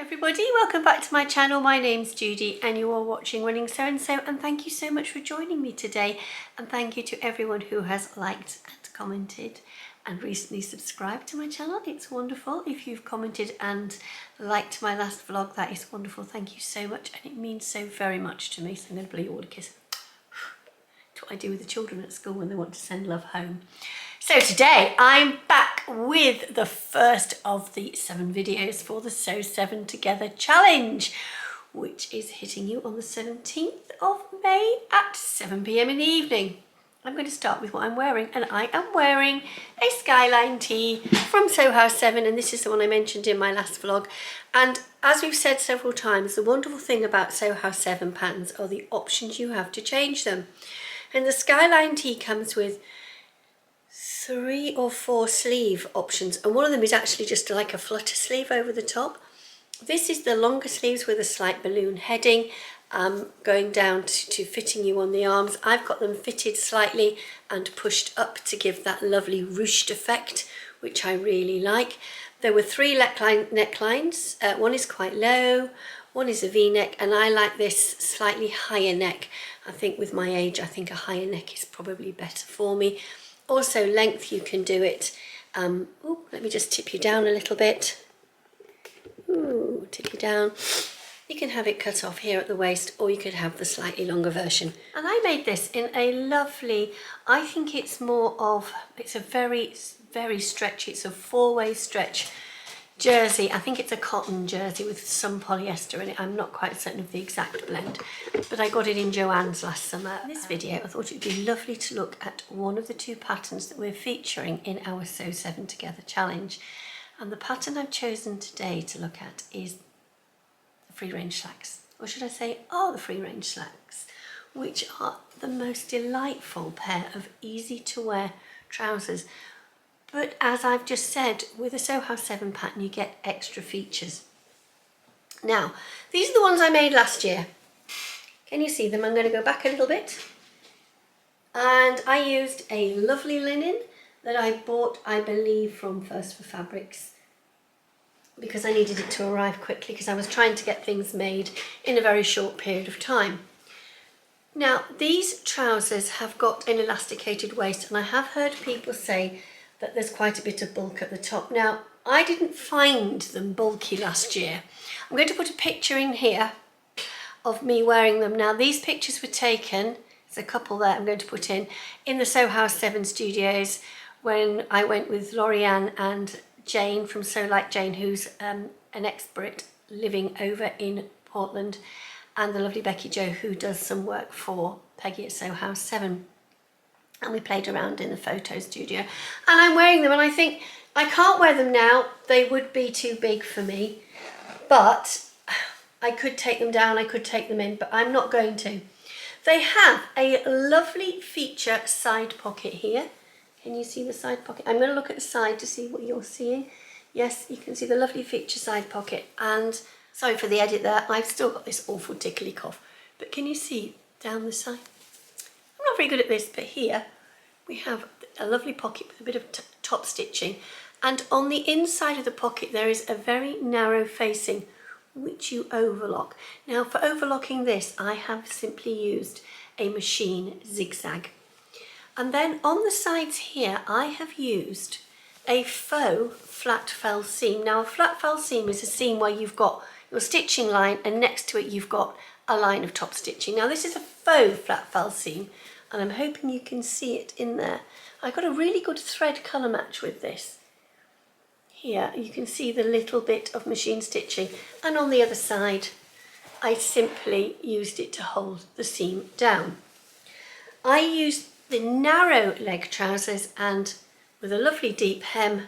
Everybody, welcome back to my channel. My name's Judy and you are watching Running So and So, and thank you so much for joining me today, and thank you to everyone who has liked and commented and recently subscribed to my channel. It's wonderful. If you've commented and liked my last vlog, that is wonderful. Thank you so much, and it means so very much to me. So I'm going to blow you all a kiss. It's what I do with the children at school when they want to send love home. So today I'm back with the first of the 7 videos for the Sew 7 Together challenge, which is hitting you on the 17th of May at 7 PM in the evening. I'm going to start with what I'm wearing, and I am wearing a Skyline Tee from Sew House 7, and this is the one I mentioned in my last vlog. And as we've said several times, the wonderful thing about Sew House 7 patterns are the options you have to change them. And the Skyline Tee comes with 3 or 4 sleeve options, and one of them is actually just like a flutter sleeve over the top. This is the longer sleeves with a slight balloon heading, going down to fitting you on the arms. I've got them fitted slightly and pushed up to give that lovely ruched effect, which I really like. There were 3 necklines. One is quite low, one is a V-neck, and I like this slightly higher neck. I think with my age, I think a higher neck is probably better for me. Also length, you can do it. Ooh, let me just tip you down a little bit. Ooh, tip you down. You can have it cut off here at the waist, or you could have the slightly longer version. And I made this in a lovely, I think it's more of, it's a very, very stretchy, it's a 4-way stretch jersey. I think it's a cotton jersey with some polyester in it. I'm not quite certain of the exact blend, but I got it in Joann's last summer. In this video, I thought it'd be lovely to look at one of the 2 patterns that we're featuring in our Sew 7 Together challenge. And the pattern I've chosen today to look at is the free range slacks, or should I say, the free range slacks, which are the most delightful pair of easy to wear trousers. But as I've just said, with a Sew House 7 pattern, you get extra features. Now, these are the ones I made last year. Can you see them? I'm going to go back a little bit. And I used a lovely linen that I bought, I believe, from First for Fabrics, because I needed it to arrive quickly, because I was trying to get things made in a very short period of time. Now, these trousers have got an elasticated waist, and I have heard people say that there's quite a bit of bulk at the top. Now, I didn't find them bulky last year. I'm going to put a picture in here of me wearing them. Now, these pictures were taken, there's a couple there I'm going to put in the Sew House 7 studios when I went with Lorianne and Jane from Sew Like Jane, who's an ex-Brit living over in Portland, and the lovely Becky Jo, who does some work for Peggy at Sew House 7. And we played around in the photo studio, and I'm wearing them, and I think I can't wear them now. They would be too big for me, but I could take them down, I could take them in, but I'm not going to. They have a lovely feature side pocket here. Can you see the side pocket? I'm going to look at the side to see what you're seeing. Yes, you can see the lovely feature side pocket. And sorry for the edit there, I've still got this awful tickly cough, but can you see down the side? I'm not very good at this, but here we have a lovely pocket with a bit of top stitching, and on the inside of the pocket there is a very narrow facing which you overlock. Now, for overlocking this, I have simply used a machine zigzag, and then on the sides here I have used a faux flat fell seam. Now, a flat fell seam is a seam where you've got your stitching line and next to it you've got a line of top stitching. Now, this is a faux flat fell seam, and I'm hoping you can see it in there. I got a really good thread colour match with this. Here you can see the little bit of machine stitching, and on the other side I simply used it to hold the seam down. I used the narrow leg trousers and with a lovely deep hem,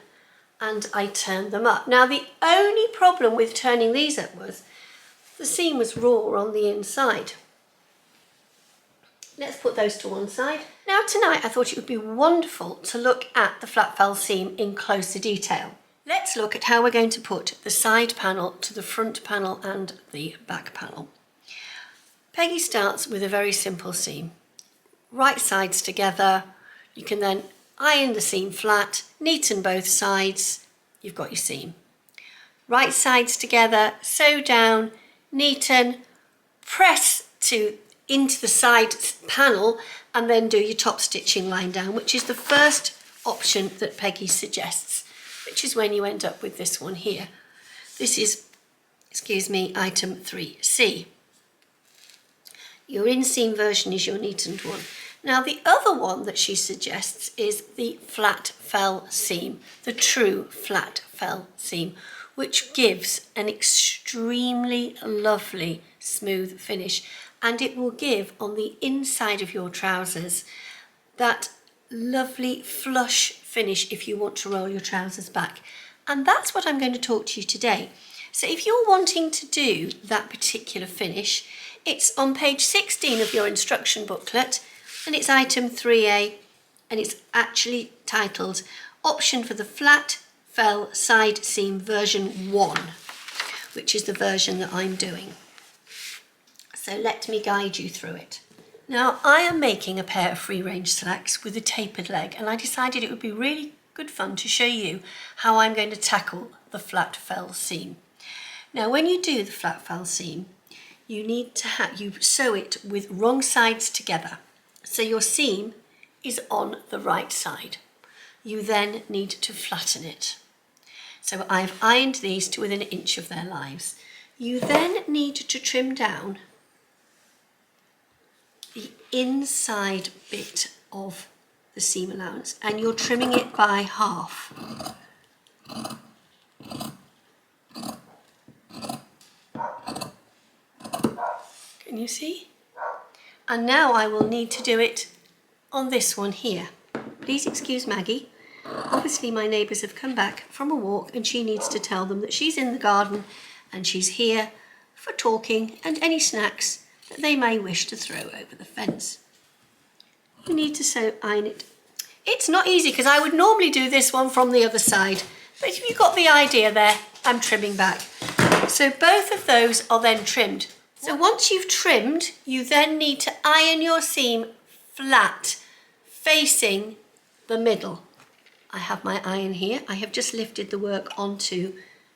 and I turned them up. Now, the only problem with turning these up was the seam was raw on the inside. Let's put those to one side. Now, tonight I thought it would be wonderful to look at the flat fell seam in closer detail. Let's look at how we're going to put the side panel to the front panel and the back panel. Peggy starts with a very simple seam. Right sides together. You can then iron the seam flat, neaten both sides. You've got your seam. right sides together, sew down, neaten, press into the side panel, and then do your top stitching line down, which is the first option that Peggy suggests, which is when you end up with this one here. This is, excuse me, item 3C. Your inseam version is your neatened one. Now the other one that she suggests is the flat fell seam, the true flat fell seam, which gives an extremely lovely smooth finish, and it will give on the inside of your trousers that lovely flush finish if you want to roll your trousers back. And that's what I'm going to talk to you today. So if you're wanting to do that particular finish, it's on page 16 of your instruction booklet, and it's item 3A, and it's actually titled Option for the Flat Fell Side Seam version 1, which is the version that I'm doing. So let me guide you through it. Now I am making a pair of free range slacks with a tapered leg, and I decided it would be really good fun to show you how I'm going to tackle the flat fell seam. Now when you do the flat fell seam, you need to you sew it with wrong sides together. So your seam is on the right side. You then need to flatten it. So I've ironed these to within an inch of their lives. You then need to trim down the inside bit of the seam allowance, and you're trimming it by half. Can you see? And now I will need to do it on this one here. Please excuse Maggie. Obviously my neighbours have come back from a walk and she needs to tell them that she's in the garden and she's here for talking and any snacks that they may wish to throw over the fence. You need to iron it. It's not easy because I would normally do this one from the other side, but if you got the idea there, I'm trimming back. So both of those are then trimmed. So once you've trimmed, you then need to iron your seam flat, facing the middle. I have my iron here. I have just lifted the work onto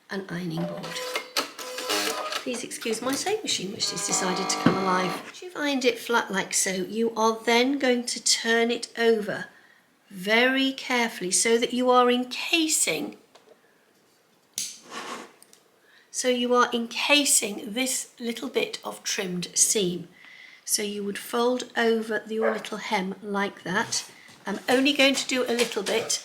an ironing board. Please excuse my sewing machine, which has decided to come alive. Once you've ironed it flat like so, you are then going to turn it over very carefully so that you are encasing this little bit of trimmed seam. So you would fold over your little hem like that. I'm only going to do a little bit.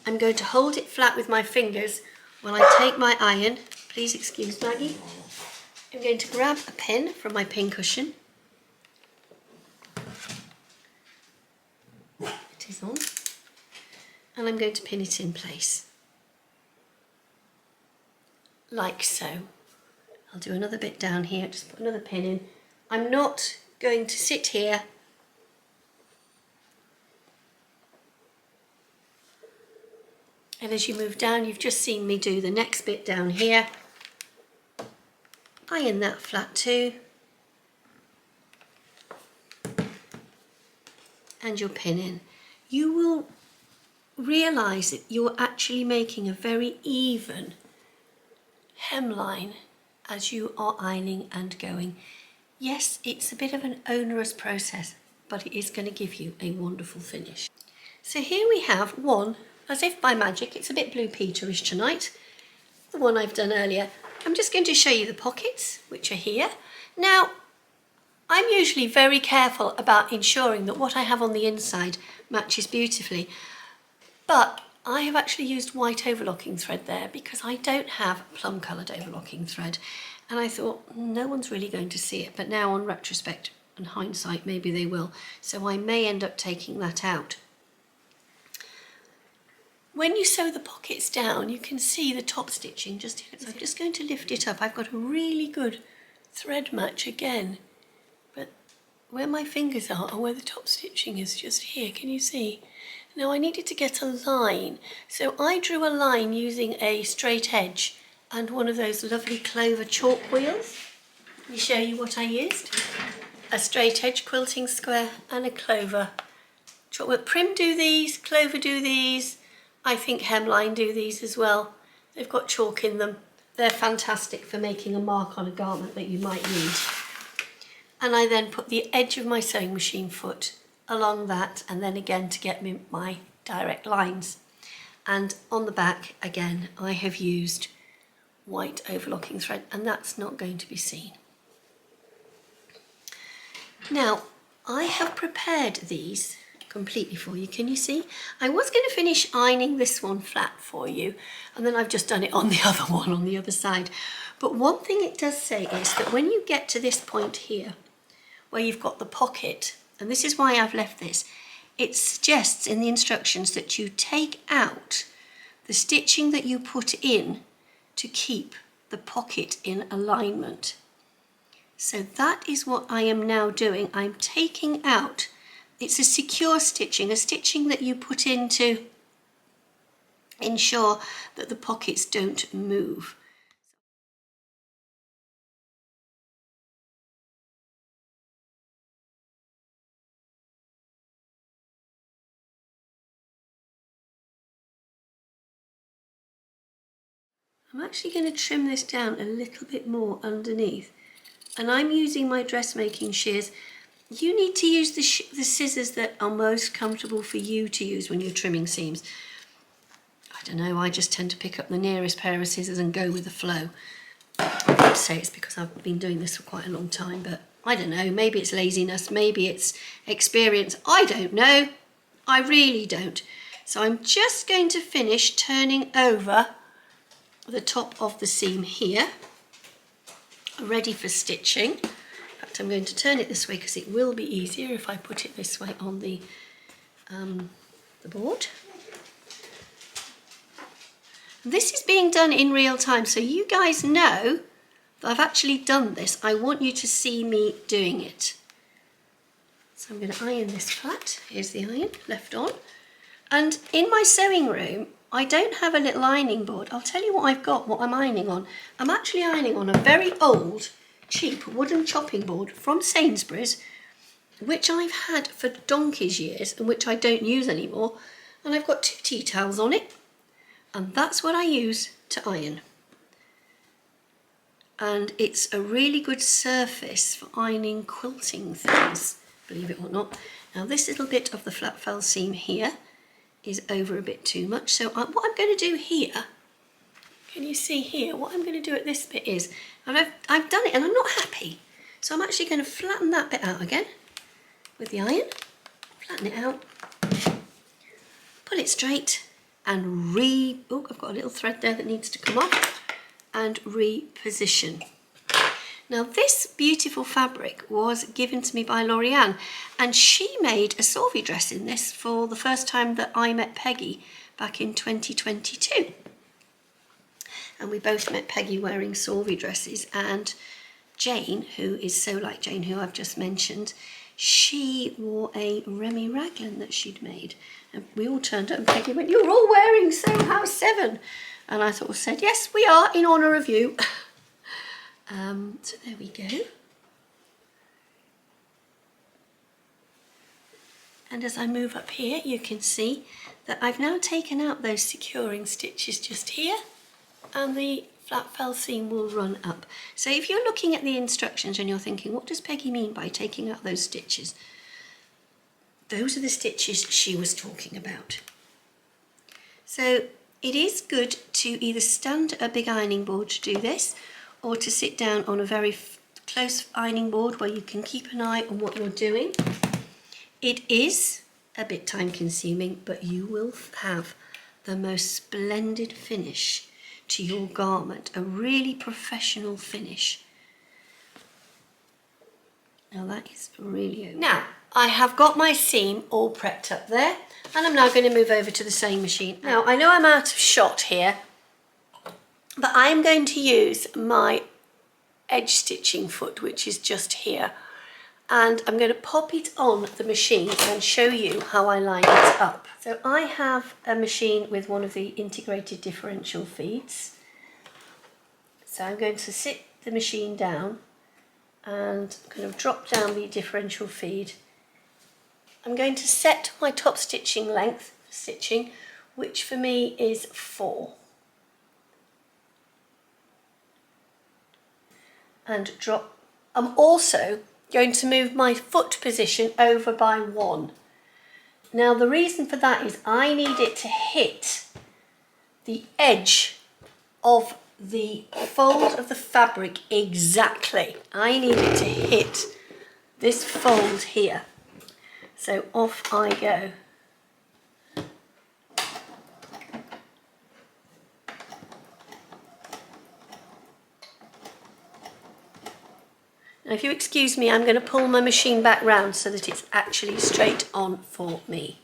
I'm going to hold it flat with my fingers while I take my iron. Please excuse Maggie. I'm going to grab a pin from my pin cushion. It is on. And I'm going to pin it in place. Like so. I'll do another bit down here, just put another pin in. I'm not going to sit here and as you move down, you've just seen me do the next bit down here. Iron that flat too. And your pin in. You will realise that you're actually making a very even hemline as you are ironing and going. Yes, it's a bit of an onerous process, but it is going to give you a wonderful finish. So here we have one, as if by magic, it's a bit Blue Peter-ish tonight, the one I've done earlier. I'm just going to show you the pockets, which are here. Now, I'm usually very careful about ensuring that what I have on the inside matches beautifully, but I have actually used white overlocking thread there because I don't have plum coloured overlocking thread. And I thought, no one's really going to see it, but now on retrospect and hindsight, maybe they will. So I may end up taking that out. When you sew the pockets down, you can see the top stitching just here. So I'm just going to lift it up. I've got a really good thread match again, but where my fingers are and where the top stitching is just here, can you see? Now I needed to get a line. So I drew a line using a straight edge and one of those lovely clover chalk wheels. Let me show you what I used. A straight edge quilting square and a clover chalk. Well, Prim do these, Clover do these. I think Hemline do these as well. They've got chalk in them. They're fantastic for making a mark on a garment that you might need. And I then put the edge of my sewing machine foot along that, and then again to get me my direct lines. And on the back, again, I have used white overlocking thread, and that's not going to be seen. Now, I have prepared these completely for you. Can you see? I was going to finish ironing this one flat for you, and then I've just done it on the other one on the other side. But one thing it does say is that when you get to this point here, where you've got the pocket, and this is why I've left this, it suggests in the instructions that you take out the stitching that you put in to keep the pocket in alignment. So that is what I am now doing. I'm taking out, it's a secure stitching, a stitching that you put in to ensure that the pockets don't move. I'm actually going to trim this down a little bit more underneath, and I'm using my dressmaking shears. You need to use the scissors that are most comfortable for you to use when you're trimming seams. I don't know, I just tend to pick up the nearest pair of scissors and go with the flow. I would say it's because I've been doing this for quite a long time, but I don't know, maybe it's laziness, maybe it's experience, I don't know, I really don't. So I'm just going to finish turning over the top of the seam here, ready for stitching. In fact, I'm going to turn it this way because it will be easier if I put it this way on the board. This is being done in real time, so you guys know that I've actually done this. I want you to see me doing it. So I'm going to iron this flat. Here's the iron left on. And in my sewing room, I don't have a little ironing board. I'll tell you what I've got, what I'm ironing on. I'm actually ironing on a very old, cheap wooden chopping board from Sainsbury's, which I've had for donkey's years and which I don't use anymore. And I've got 2 tea towels on it, and that's what I use to iron. And it's a really good surface for ironing quilting things, believe it or not. Now this little bit of the flat fell seam here is over a bit too much, so what I'm going to do here, can you see here, what I'm going to do at this bit is, and I've done it and I'm not happy, so I'm actually going to flatten that bit out again with the iron, flatten it out, pull it straight, and oh, I've got a little thread there that needs to come off, and reposition. Now this beautiful fabric was given to me by Lorianne, and she made a Sorvy dress in this for the first time that I met Peggy back in 2022. And we both met Peggy wearing Sorvy dresses, and Jane, who is So Like Jane, who I've just mentioned, she wore a Remy Raglan that she'd made. And we all turned up and Peggy went, "You're all wearing Sew House 7. And I sort of said, "Yes, we are, in honour of you." So there we go. And as I move up here, you can see that I've now taken out those securing stitches just here, and the flat fell seam will run up. So if you're looking at the instructions and you're thinking, what does Peggy mean by taking out those stitches? Those are the stitches she was talking about. So it is good to either stand at a big ironing board to do this, or to sit down on a very close ironing board where you can keep an eye on what you're doing. It is a bit time consuming, but you will have the most splendid finish to your garment, a really professional finish. Now that is really over. Now I have got my seam all prepped up there, and I'm now going to move over to the sewing machine. Now I know I'm out of shot here, but I am going to use my edge stitching foot, which is just here, and I'm going to pop it on the machine and show you how I line it up. So I have a machine with one of the integrated differential feeds. So I'm going to sit the machine down and kind of drop down the differential feed. I'm going to set my top stitching length for stitching, which for me is 4. and drop. I'm also going to move my foot position over by 1. Now the reason for that is I need it to hit the edge of the fold of the fabric exactly. I need it to hit this fold here. So off I go. Now if you excuse me, I'm going to pull my machine back round so that it's actually straight on for me.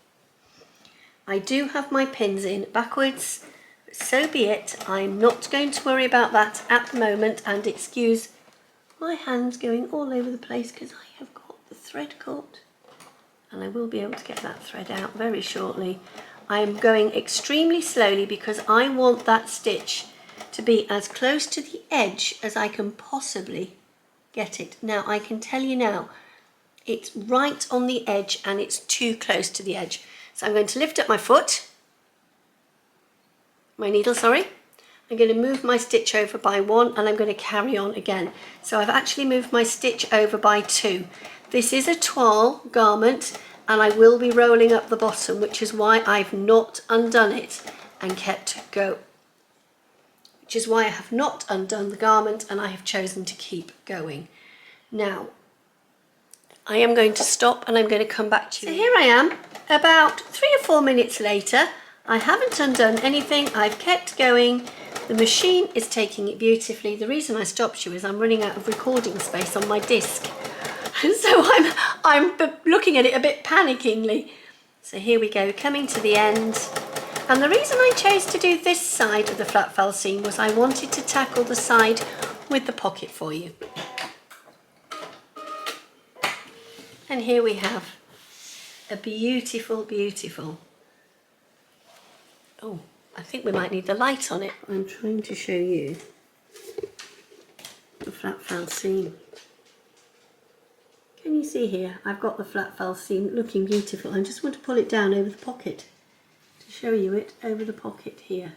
I do have my pins in backwards, but so be it. I'm not going to worry about that at the moment, and excuse my hands going all over the place because I have got the thread caught, and I will be able to get that thread out very shortly. I am going extremely slowly because I want that stitch to be as close to the edge as I can possibly get it. Now I can tell you now, it's right on the edge and it's too close to the edge. So I'm going to lift up my foot, my needle, sorry. I'm going to move my stitch over by 1 and I'm going to carry on again. So I've actually moved my stitch over by 2. This is a toile garment and I will be rolling up the bottom, which is why I've not undone it and kept go. Which is why I have not undone the garment and I have chosen to keep going. Now, I am going to stop and I'm going to come back to you. So here I am, about 3 or 4 minutes later. I haven't undone anything, I've kept going. The machine is taking it beautifully. The reason I stopped you is I'm running out of recording space on my disc. And so I'm looking at it a bit panickingly. So here we go, coming to the end. And the reason I chose to do this side of the flat fell seam was I wanted to tackle the side with the pocket for you. And here we have a beautiful, beautiful. Oh, I think we might need the light on it. I'm trying to show you the flat fell seam. Can you see here? I've got the flat fell seam looking beautiful. I just want to pull it down over the pocket to show you it over the pocket here.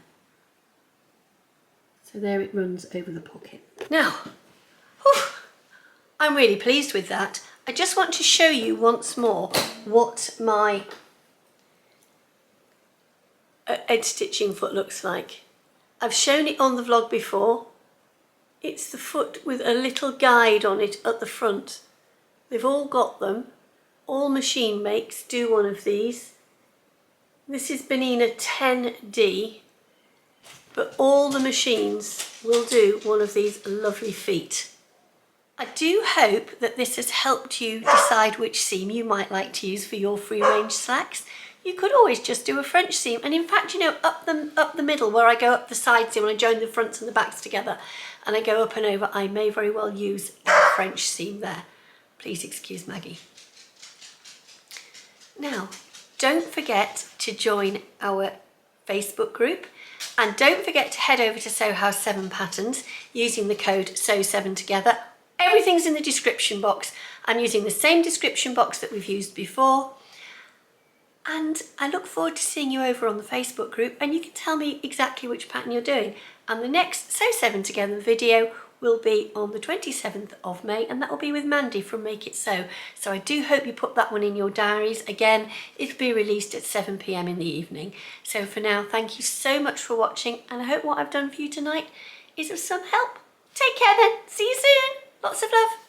So there it runs over the pocket. Now, whew, I'm really pleased with that. I just want to show you once more what my edge stitching foot looks like. I've shown it on the vlog before. It's the foot with a little guide on it at the front. They've all got them. All machine makes do one of these. This is Benina 10D, but all the machines will do one of these lovely feet. I do hope that this has helped you decide which seam you might like to use for your free range slacks. You could always just do a French seam, and in fact, you know, up the middle where I go up the side seam and I join the fronts and the backs together and I go up and over, I may very well use a French seam there. Please excuse Maggie. Now, don't forget to join our Facebook group, and don't forget to head over to Sew House 7 Patterns using the code SEW7 together. Everything's in the description box. I'm using the same description box that we've used before. And I look forward to seeing you over on the Facebook group, and you can tell me exactly which pattern you're doing. And the next Sew 7 Together video will be on the 27th of May, and that will be with Mandy from Make It Sew. So I do hope you put that one in your diaries. Again, it'll be released at 7 PM in the evening. So for now, thank you so much for watching, and I hope what I've done for you tonight is of some help. Take care then. See you soon. Lots of love.